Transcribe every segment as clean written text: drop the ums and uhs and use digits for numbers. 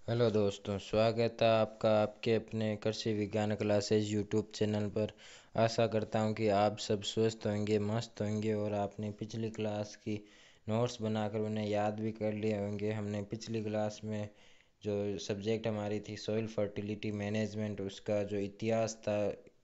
Hello दोस्तों, स्वागत है आपका आपके अपने कृषि विज्ञान क्लासेज यूट्यूब चैनल पर। आशा करता हूं कि आप सब स्वस्थ होंगे, मस्त होंगे और आपने पिछली क्लास की नोट्स बनाकर उन्हें याद भी कर लिए होंगे। हमने पिछली क्लास में जो सब्जेक्ट हमारी थी सॉइल फर्टिलिटी मैनेजमेंट, उसका जो इतिहास था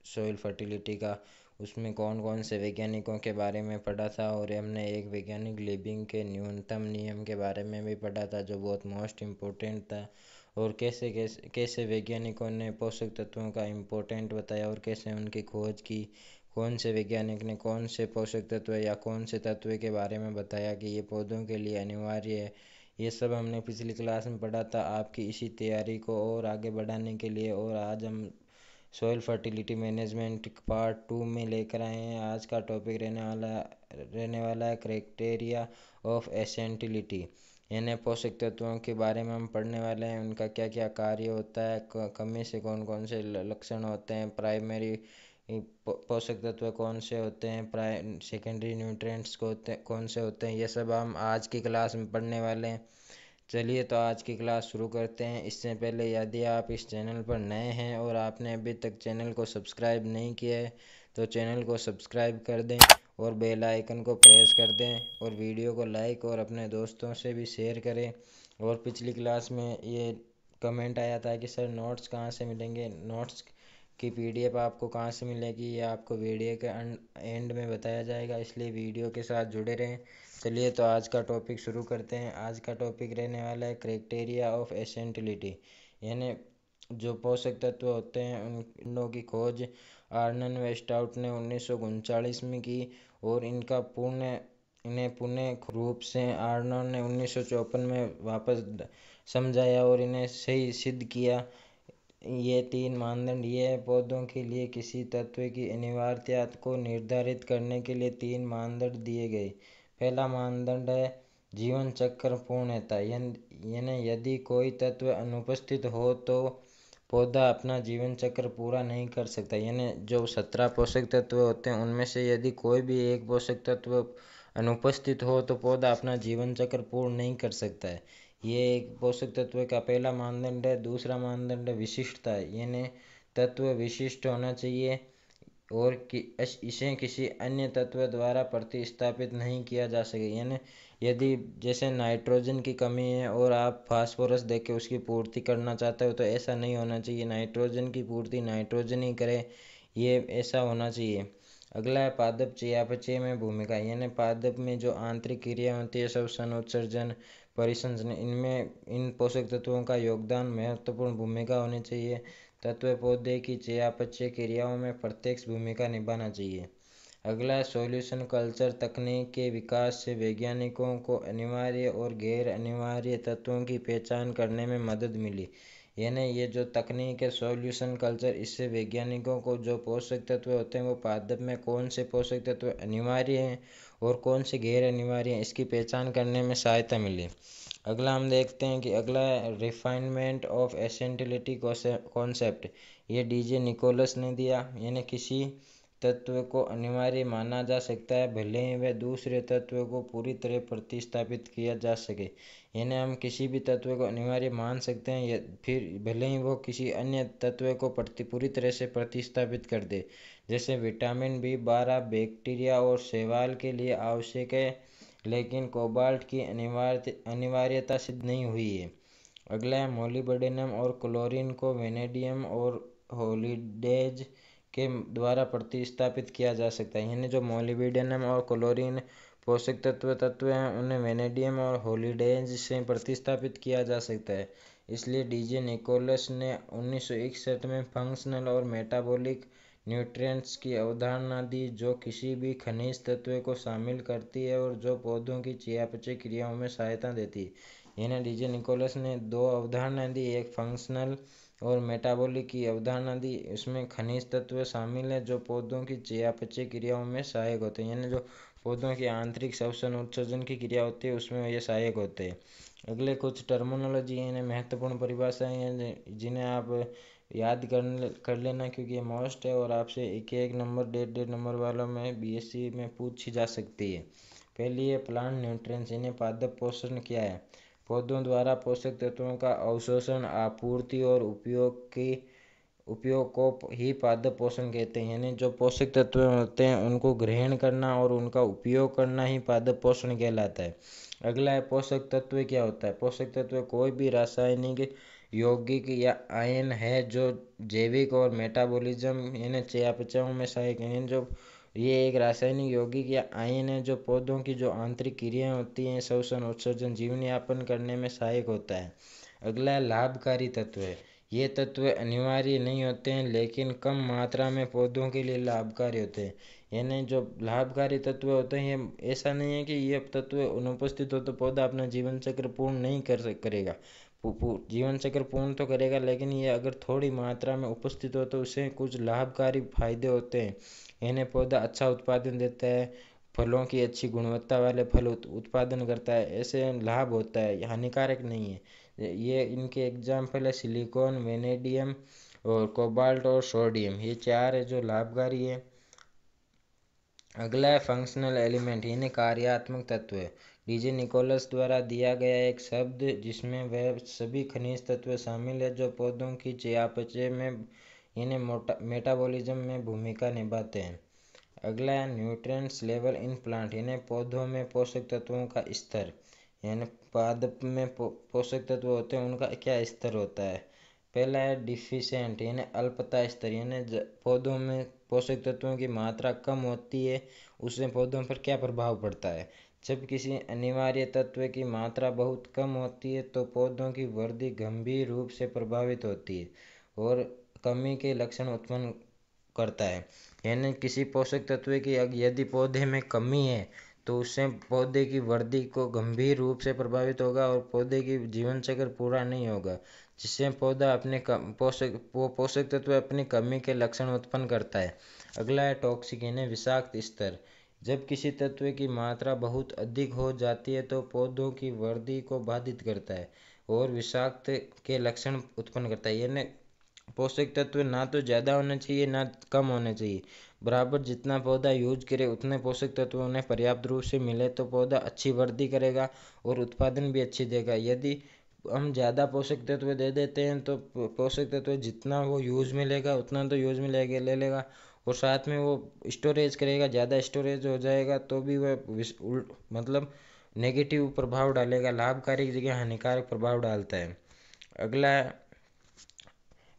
सॉइल फर्टिलिटी का, उसमें कौन कौन से वैज्ञानिकों के बारे में पढ़ा था और हमने एक वैज्ञानिक लिविंग के न्यूनतम नियम के बारे में भी पढ़ा था जो बहुत मोस्ट इम्पोर्टेंट था। और कैसे कैसे कैसे वैज्ञानिकों ने पोषक तत्वों का इम्पोर्टेंट बताया और कैसे उनकी खोज की, कौन से वैज्ञानिक ने कौन से पोषक तत्व या कौन से तत्व के बारे में बताया कि ये पौधों के लिए अनिवार्य है। ये सब हमने पिछली क्लास में पढ़ा था आपकी इसी तैयारी को और आगे बढ़ाने के लिए। और आज हम सॉइल फर्टिलिटी मैनेजमेंट पार्ट 2 में लेकर आए हैं। आज का टॉपिक रहने वाला है क्राइटेरिया ऑफ एसेंटिलिटी, यानी पोषक तत्वों के बारे में हम पढ़ने वाले हैं। उनका क्या क्या कार्य होता है, कमी से कौन कौन से लक्षण होते हैं, प्राइमरी पोषक तत्व कौन से होते हैं, सेकेंडरी न्यूट्रिएंट्स कौन से होते हैं, ये सब हम आज की क्लास में पढ़ने वाले हैं। चलिए तो आज की क्लास शुरू करते हैं। इससे पहले यदि आप इस चैनल पर नए हैं और आपने अभी तक चैनल को सब्सक्राइब नहीं किया है तो चैनल को सब्सक्राइब कर दें और बेल आइकन को प्रेस कर दें और वीडियो को लाइक और अपने दोस्तों से भी शेयर करें। और पिछली क्लास में ये कमेंट आया था कि सर नोट्स कहाँ से मिलेंगे, नोट्स की पीडीएफ आपको कहाँ से मिलेगी, ये आपको वीडियो के एंड में बताया जाएगा, इसलिए वीडियो के साथ जुड़े रहें। चलिए तो आज का टॉपिक शुरू करते हैं। आज का टॉपिक रहने वाला है क्राइटेरिया ऑफ एसेंटिलिटी, यानी जो पोषक तत्व होते हैं उनकी की खोज आर्नन व स्टाउट ने 1939 में की और इन्हें पुणे रूप से आर्नन ने 1954 में वापस समझाया और इन्हें सही सिद्ध किया। ये तीन मानदंड ये है, पौधों के लिए किसी तत्व की अनिवार्यता को निर्धारित करने के लिए तीन मानदंड दिए गए। पहला मानदंड है जीवन चक्र पूर्णता, यानी यदि कोई तत्व अनुपस्थित हो तो पौधा अपना जीवन चक्र पूरा नहीं कर सकता। यानी जो 17 पोषक तत्व होते हैं उनमें से यदि कोई भी एक पोषक तत्व अनुपस्थित हो तो पौधा अपना जीवन चक्र पूर्ण नहीं कर सकता है। ये एक पोषक तत्व का पहला मानदंड है। दूसरा मानदंड है विशिष्टता, यानी तत्व विशिष्ट होना चाहिए और कि इसे किसी अन्य तत्व द्वारा प्रतिस्थापित नहीं किया जा सके। यानी यदि जैसे नाइट्रोजन की कमी है और आप फास्फोरस दे के उसकी पूर्ति करना चाहते हो तो ऐसा नहीं होना चाहिए, नाइट्रोजन की पूर्ति नाइट्रोजन ही करे, ये ऐसा होना चाहिए। अगला है पादप चयापचय में भूमिका, यानी पादप में जो आंतरिक क्रिया होती है श्वसन, उत्सर्जन, परिसंचरण, इनमें इन पोषक तत्वों का योगदान महत्वपूर्ण भूमिका होनी चाहिए। तत्व पौधे की चयापचय क्रियाओं में प्रत्यक्ष भूमिका निभाना चाहिए। अगला है सॉल्यूशन कल्चर तकनीक के विकास से वैज्ञानिकों को अनिवार्य और गैर अनिवार्य तत्वों की पहचान करने में मदद मिली। यानी ये जो तकनीक है सॉल्यूशन कल्चर, इससे वैज्ञानिकों को जो पोषक तत्व होते हैं वो पादप में कौन से पोषक तत्व अनिवार्य हैं और कौन से गैर अनिवार्य हैं इसकी पहचान करने में सहायता मिली। अगला हम देखते हैं कि अगला है रिफाइनमेंट ऑफ एसेंटिलिटी कॉन्सेप्ट, ये डीजे निकोलस ने दिया। यानी किसी तत्व को अनिवार्य माना जा सकता है भले ही वह दूसरे तत्व को पूरी तरह प्रतिस्थापित किया जा सके। यानी हम किसी भी तत्व को अनिवार्य मान सकते हैं फिर भले ही वो किसी अन्य तत्व को पूरी तरह से प्रतिस्थापित कर दे। जैसे विटामिन B12 बैक्टीरिया और शैवाल के लिए आवश्यक है लेकिन कोबाल्ट की अनिवार्यता सिद्ध नहीं हुई है। अगला है मोलिब्डेनम और क्लोरीन को वेनेडियम और होलिडेज के द्वारा प्रतिस्थापित किया जा सकता है। यानी जो मोलिब्डेनम और क्लोरीन पोषक तत्व हैं उन्हें वेनेडियम और होलिडेज से प्रतिस्थापित किया जा सकता है। इसलिए डीजे निकोलस ने 1961 में फंक्शनल और मेटाबॉलिक न्यूट्रिएंट्स की अवधारणा दी जो किसी भी खनिज तत्व को शामिल करती है और जो पौधों की चयापचय क्रियाओं में सहायता देती है। यानी डीजे निकोलस ने दो अवधारणाएं दी, एक फंक्शनल और मेटाबॉलिक की अवधारणा दी। इसमें खनिज तत्व शामिल है जो पौधों की चयापचय क्रियाओं में सहायक होते हैं, यानी जो पौधों की आंतरिक श्वसन उत्सर्जन की क्रिया होती है उसमें ये सहायक होते हैं। अगले कुछ टर्मिनोलॉजी यानी महत्वपूर्ण परिभाषाएं हैं जिन्हें आप याद कर लेना क्योंकि ये मोस्ट है और आपसे एक एक नंबर डेढ़ नंबर वालों में बीएससी में पूछी जा सकती है। पहली है प्लांट न्यूट्रिएंट्स, इन्हें पादप पोषण क्या है। पौधों द्वारा पोषक तत्वों का अवशोषण, आपूर्ति और उपयोग को ही पादप पोषण कहते हैं। यानी जो पोषक तत्व होते हैं उनको ग्रहण करना और उनका उपयोग करना ही पादप पोषण कहलाता है। अगला है पोषक तत्व क्या होता है। पोषक तत्व कोई भी रासायनिक, यौगिक या आयन है जो जैविक और मेटाबॉलिज्म यानी चयापचयों में सहायक है। जो ये एक रासायनिक, यौगिक या आयन है जो पौधों की जो आंतरिक क्रियाएं होती हैं, श्वसन, उत्सर्जन, जीवन यापन करने में सहायक होता है। अगला है लाभकारी तत्व है। ये तत्व अनिवार्य नहीं होते हैं लेकिन कम मात्रा में पौधों के लिए लाभकारी होते हैं। यानी जो लाभकारी तत्व होते हैं, ये ऐसा नहीं है कि ये तत्व अनुपस्थित हो तो पौधा अपना जीवन चक्र पूर्ण नहीं करेगा। जीवन चक्र पूर्ण तो करेगा, लेकिन ये अगर थोड़ी मात्रा में उपस्थित हो तो उससे कुछ लाभकारी फायदे होते हैं। यानी पौधा अच्छा उत्पादन देता है, फलों की अच्छी गुणवत्ता वाले फल उत्पादन करता है, ऐसे लाभ होता है, हानिकारक नहीं है। ये इनके एग्जाम्पल है सिलिकॉन, वेनेडियम और कोबाल्ट और सोडियम, ये चार है जो लाभकारी है। अगला है फंक्शनल एलिमेंट यानी कार्यात्मक तत्व है। डीजे निकोलस द्वारा दिया गया एक शब्द जिसमें वह सभी खनिज तत्व शामिल है जो पौधों की चयापचय में यानी मेटाबॉलिज्म में भूमिका निभाते हैं। अगला है न्यूट्रिएंट्स लेवल इन प्लांट यानी पौधों में पोषक तत्वों का स्तर, यानी पादप में पोषक तत्व होते हैं उनका क्या स्तर होता है। पहला है डिफिशिएंट यानी अल्पता स्तर, यानी पौधों में पोषक तत्वों की मात्रा कम होती है, उससे पौधों पर क्या प्रभाव पड़ता है। जब किसी अनिवार्य तत्व की मात्रा बहुत कम होती है तो पौधों की वृद्धि गंभीर रूप से प्रभावित होती है और कमी के लक्षण उत्पन्न करता है। यानी किसी पोषक तत्व की यदि पौधे में कमी है तो उससे पौधे की वृद्धि को गंभीर रूप से प्रभावित होगा और पौधे की जीवन चक्र पूरा नहीं होगा, जिससे पौधा अपने पोषक तत्व अपनी कमी के लक्षण उत्पन्न करता है। अगला है टॉक्सिक यानी विषाक्त स्तर। जब किसी तत्व की मात्रा बहुत अधिक हो जाती है तो पौधों की वृद्धि को बाधित करता है और विषाक्त के लक्षण उत्पन्न करता है। यानी पोषक तत्व ना तो ज़्यादा होने चाहिए ना कम होने चाहिए, बराबर जितना पौधा यूज करे उतने पोषक तत्व उन्हें पर्याप्त रूप से मिले तो पौधा अच्छी वृद्धि करेगा और उत्पादन भी अच्छी देगा। यदि हम ज़्यादा पोषक तत्व दे देते हैं तो पोषक तत्व जितना वो यूज में लेगा उतना तो यूज में ले लेगा और साथ में वो स्टोरेज करेगा, ज़्यादा स्टोरेज हो जाएगा तो भी वह मतलब नेगेटिव प्रभाव डालेगा, लाभकारी की जगह हानिकारक प्रभाव डालता है। अगला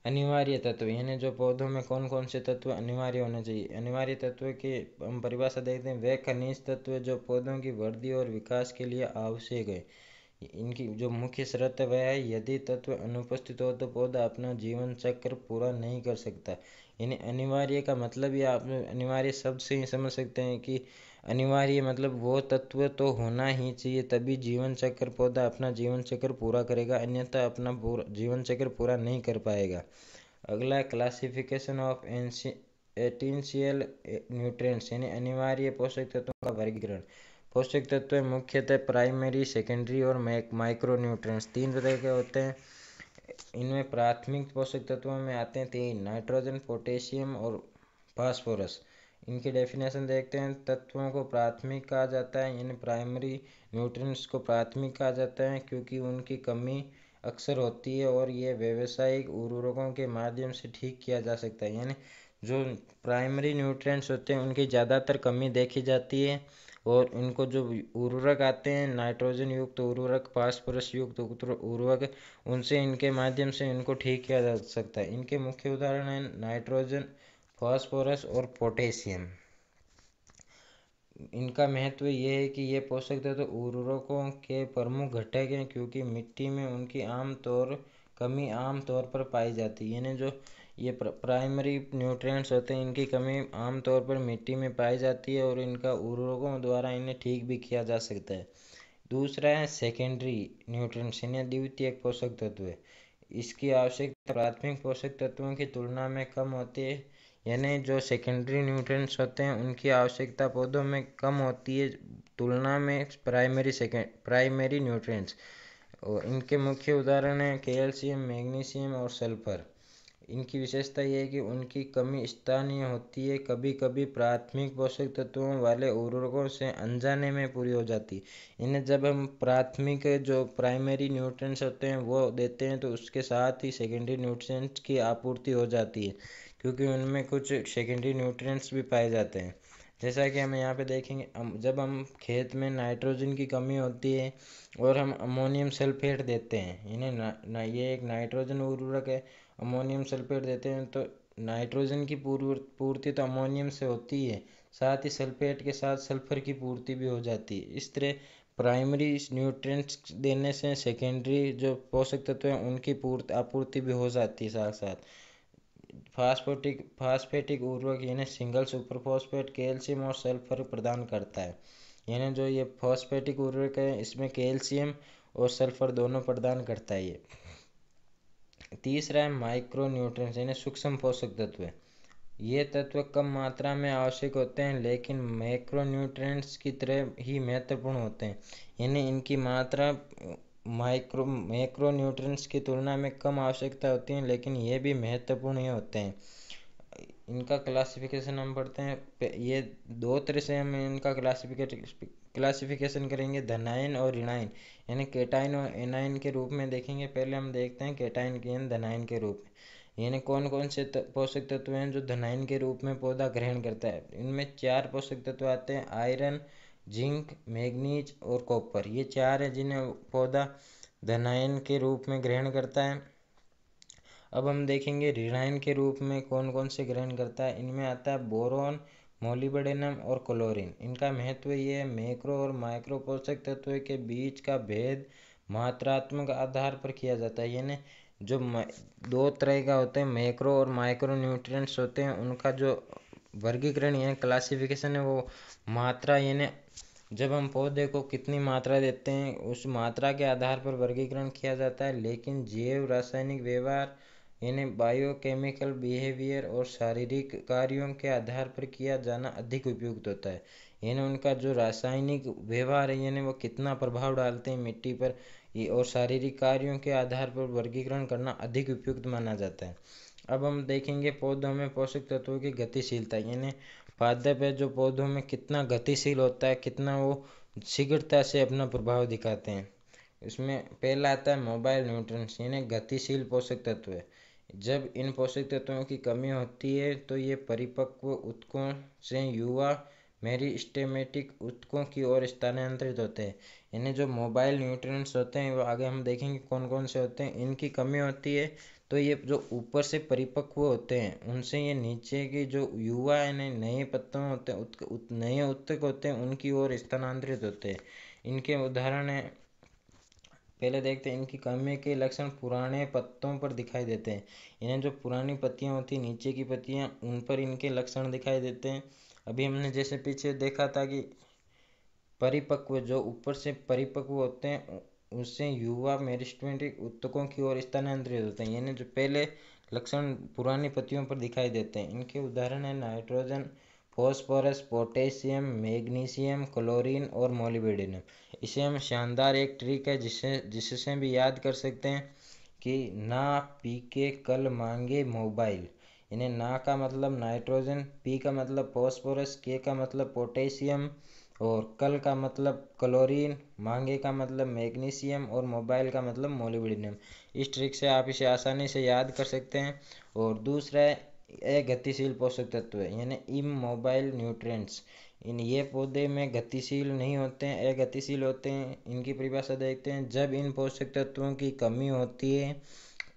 अनिवार्य तत्व यानी जो पौधों में कौन कौन से तत्व अनिवार्य होने चाहिए। अनिवार्य तत्व की हम परिभाषा देखते हैं, वे खनिज तत्व जो पौधों की वृद्धि और विकास के लिए आवश्यक है। इनकी जो मुख्य शर्त है वह है, यदि तत्व अनुपस्थित हो तो पौधा अपना जीवन चक्र पूरा नहीं कर सकता। यानी अनिवार्य का मतलब ये आप अनिवार्य शब्द से ही समझ सकते हैं कि अनिवार्य मतलब वो तत्व तो होना ही चाहिए, तभी जीवन चक्र पौधा अपना जीवन चक्र पूरा करेगा, अन्यथा अपना जीवन चक्र पूरा नहीं कर पाएगा। अगला है क्लासिफिकेशन ऑफ एसेंशियल न्यूट्रिएंट्स यानी अनिवार्य पोषक तत्वों का वर्गीकरण। पोषक तत्व मुख्यतः प्राइमरी, सेकेंडरी और माइक्रो न्यूट्रिएंट्स तीन तरह के होते हैं। इनमें प्राथमिक पोषक तत्वों में आते हैं तीन, नाइट्रोजन, पोटेशियम और फास्फोरस। इनकी डेफिनेशन देखते हैं। तत्वों को प्राथमिक कहा जाता है यानी प्राइमरी न्यूट्रिएंट्स को प्राथमिक कहा जाता है क्योंकि उनकी कमी अक्सर होती है और ये व्यावसायिक उर्वरकों के माध्यम से ठीक किया जा सकता है। यानी जो प्राइमरी न्यूट्रिएंट्स होते हैं उनकी ज़्यादातर कमी देखी जाती है और इनको जो उर्वरक आते हैं, नाइट्रोजन युक्त उर्वरक, फास्फोरस युक्त उर्वरक, उनसे इनके माध्यम से इनको ठीक किया जा सकता है। इनके मुख्य उदाहरण हैं नाइट्रोजन, फास्फोरस और पोटेशियम। इनका महत्व ये है कि ये पोषक तत्व उर्वरकों के प्रमुख घटक हैं क्योंकि मिट्टी में उनकी कमी आम तौर पर पाई जाती है। यानी जो ये प्राइमरी न्यूट्रिएंट्स होते हैं इनकी कमी आम तौर पर मिट्टी में पाई जाती है और इनका उर्वरकों द्वारा इन्हें ठीक भी किया जा सकता है। दूसरा है सेकेंडरी न्यूट्रिएंट्स यानी द्वितीयक पोषक तत्व है। इसकी आवश्यकता प्राथमिक पोषक तत्वों की तुलना में कम होती है। यानी जो सेकेंडरी न्यूट्रिएंट्स होते हैं उनकी आवश्यकता पौधों में कम होती है तुलना में प्राइमरी न्यूट्रिएंट्स। और इनके मुख्य उदाहरण हैं कैल्शियम, मैग्नीशियम और सल्फर। इनकी विशेषता ये है कि उनकी कमी स्थानीय होती है, कभी कभी प्राथमिक पोषक तत्वों वाले उर्वरकों से अनजाने में पूरी हो जाती है। इन्हें जब हम प्राथमिक जो प्राइमरी न्यूट्रिएंट्स होते हैं वो देते हैं तो उसके साथ ही सेकेंडरी न्यूट्रिएंट्स की आपूर्ति हो जाती है, क्योंकि उनमें कुछ सेकेंडरी न्यूट्रिएंट्स भी पाए जाते हैं। जैसा कि हम यहाँ पे देखेंगे, जब हम खेत में नाइट्रोजन की कमी होती है और हम अमोनियम सल्फेट देते हैं, इन्हें ये एक नाइट्रोजन उर्वरक है, अमोनियम सल्फेट देते हैं तो नाइट्रोजन की पूर्ति तो अमोनियम से होती है, साथ ही सल्फेट के साथ सल्फर की पूर्ति भी हो जाती है। इस तरह प्राइमरी न्यूट्रिएंट्स देने से सेकेंडरी जो पोषक तत्व हैं उनकी आपूर्ति भी हो जाती है। साथ साथ फास्फेटिक उर्वरक यानी सिंगल सुपर फॉस्फेट कैल्शियम और सल्फर प्रदान करता है। यानी जो ये फॉस्फेटिक उर्वरक है इसमें कैल्शियम और सल्फर दोनों प्रदान करता है। ये तीसरा है माइक्रो न्यूट्रिएंट्स यानी सूक्ष्म पोषक तत्व। ये तत्व कम मात्रा में आवश्यक होते हैं लेकिन मैक्रो न्यूट्रिएंट्स की तरह ही महत्वपूर्ण होते हैं। यानी इनकी मात्रा मैक्रो न्यूट्रिएंट्स की तुलना में कम आवश्यकता होती है लेकिन ये भी महत्वपूर्ण ही होते हैं। इनका क्लासिफिकेशन हम पढ़ते हैं। ये दो तरह से हम इनका क्लासिफिकेशन करेंगे, धनायन और ऋणायन, यानी केटाइन और एनायन के रूप में देखेंगे। पहले हम देखते हैं केटाइन के धनायन के रूप में, यानी कौन कौन से पोषक तत्व हैं जो धनायन के रूप में पौधा ग्रहण करता है। इनमें 4 पोषक तत्व आते हैं, आयरन, जिंक, मैग्नीज और कॉपर। ये 4 है जिन्हें पौधा धनायन के रूप में ग्रहण करता है। अब हम देखेंगे ऋणायन के रूप में कौन कौन से ग्रहण करता है। इनमें आता है बोरोन, मोलिब्डेनम और क्लोरीन। इनका महत्व ये है, मैक्रो और माइक्रो पोषक तत्व के बीच का भेद मात्रात्मक आधार पर किया जाता है। यानी जो दो तरह का होते हैं, मैक्रो और माइक्रो न्यूट्रिएंट्स होते हैं, उनका जो वर्गीकरण यानी क्लासिफिकेशन है वो मात्रा यानी जब हम पौधे को कितनी मात्रा देते हैं उस मात्रा के आधार पर वर्गीकरण किया जाता है। लेकिन जैव रासायनिक व्यवहार यानी बायोकेमिकल बिहेवियर और शारीरिक कार्यों के आधार पर किया जाना अधिक उपयुक्त होता है। यानी उनका जो रासायनिक व्यवहार है यानी वो कितना प्रभाव डालते हैं मिट्टी पर, ये और शारीरिक कार्यों के आधार पर वर्गीकरण करना अधिक उपयुक्त माना जाता है। अब हम देखेंगे पौधों में पोषक तत्वों की गतिशीलता, यानी पादप है जो पौधों में कितना गतिशील होता है, कितना वो शीघ्रता से अपना प्रभाव दिखाते हैं। इसमें पहला आता है मोबाइल न्यूट्रिएंट्स यानी गतिशील पोषक तत्व है। जब इन पोषक तत्वों की कमी होती है तो ये परिपक्व ऊतकों से युवा मेरिस्टेमेटिक ऊतकों की ओर स्थानांतरित होते हैं। यानी जो मोबाइल न्यूट्रिएंट्स होते हैं वो आगे हम देखेंगे कौन कौन से होते हैं। इनकी कमी होती है तो ये जो ऊपर से परिपक्व होते हैं उनसे ये नीचे की जो युवा यानी नए पत्तों होते हैं, नए ऊतक होते हैं, उनकी ओर स्थानांतरित होते हैं। इनके उदाहरण है, पहले देखते हैं इनकी कमी के लक्षण पुराने पत्तों पर दिखाई देते हैं। इन्हें जो पुरानी पत्तियां होती हैं, नीचे की पत्तियां, उन पर इनके लक्षण दिखाई देते हैं। अभी हमने जैसे पीछे देखा था कि परिपक्व जो ऊपर से परिपक्व होते हैं उससे युवा मेरिस्टेमेटिक ऊतकों की ओर स्थानांतरित होते हैं। यानी जो पहले लक्षण पुरानी पत्तियों पर दिखाई देते हैं। इनके उदाहरण है nitrogen, phosphorus, potassium, magnesium, chlorine और मोलिब्डेनम। इसे हम शानदार एक ट्रिक है जिससे भी याद कर सकते हैं कि ना पी के कल मांगे मोबाइल। इन्हें ना का मतलब नाइट्रोजन, पी का मतलब फॉस्फोरस, के का मतलब पोटेशियम और कल का मतलब क्लोरीन, मांगे का मतलब मैग्नीशियम और मोबाइल का मतलब मोलिब्डेनम। इस ट्रिक से आप इसे आसानी से याद कर सकते हैं। और दूसरा है अगतिशील पोषक तत्व यानी इमोबाइल न्यूट्रिएंट्स। ये पौधे में गतिशील नहीं होते हैं, अगतिशील होते हैं। इनकी परिभाषा देखते हैं, जब इन पोषक तत्वों की कमी होती है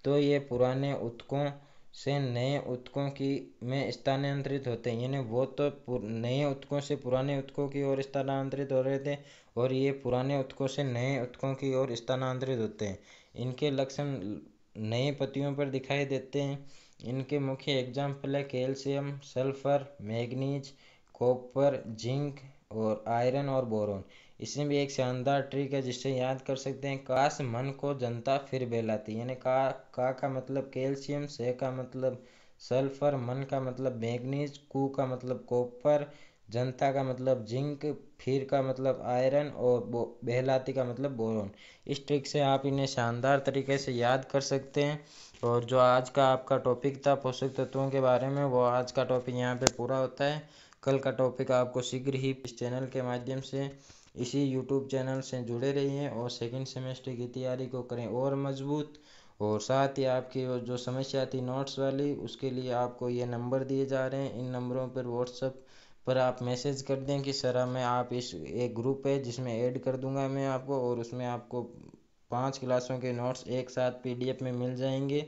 तो ये पुराने ऊतकों से नए ऊतकों की में स्थानांतरित होते हैं। यानी वो तो नए ऊतकों से पुराने ऊतकों की ओर स्थानांतरित हो रहे थे और ये पुराने ऊतकों से नए ऊतकों की ओर स्थानांतरित होते हैं। इनके लक्षण नए पत्तियों पर दिखाई देते हैं। इनके मुख्य एग्जाम्पल है calcium, sulphur, manganese, copper, zinc और आयरन और बोरोन। इसमें भी एक शानदार ट्रिक है जिससे याद कर सकते हैं, काश मन को जनता फिर बहलाती। यानी का मतलब कैल्शियम, से का मतलब सल्फर, मन का मतलब मैग्नीज, कु का मतलब कॉपर, जनता का मतलब जिंक, फिर का मतलब आयरन और बेहलाती का मतलब बोरोन। इस ट्रिक से आप इन्हें शानदार तरीके से याद कर सकते हैं। और जो आज का आपका टॉपिक था पोषक तत्वों के बारे में, वो आज का टॉपिक यहाँ पे पूरा होता है। कल का टॉपिक आपको शीघ्र ही इस चैनल के माध्यम से, इसी यूट्यूब चैनल से जुड़े रहिए और सेकंड सेमेस्टर की तैयारी को करें और मजबूत। और साथ ही आपकी वो जो समस्या थी नोट्स वाली, उसके लिए आपको ये नंबर दिए जा रहे हैं, इन नंबरों पर व्हाट्सएप पर आप मैसेज कर दें कि सर हमें आप इस एक ग्रुप है जिसमें ऐड कर दूंगा मैं आपको, और उसमें आपको 5 क्लासों के नोट्स एक साथ पीडीएफ में मिल जाएंगे।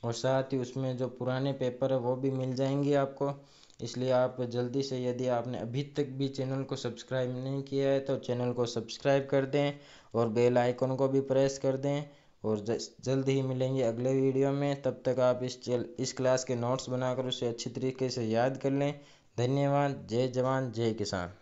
और साथ ही उसमें जो पुराने पेपर है वो भी मिल जाएंगे आपको। इसलिए आप जल्दी से, यदि आपने अभी तक भी चैनल को सब्सक्राइब नहीं किया है तो चैनल को सब्सक्राइब कर दें और बेल आइकन को भी प्रेस कर दें। और जल्द ही मिलेंगे अगले वीडियो में। तब तक आप इस क्लास के नोट्स बनाकर उसे अच्छी तरीके से याद कर लें। धन्यवाद। जय जवान जय किसान।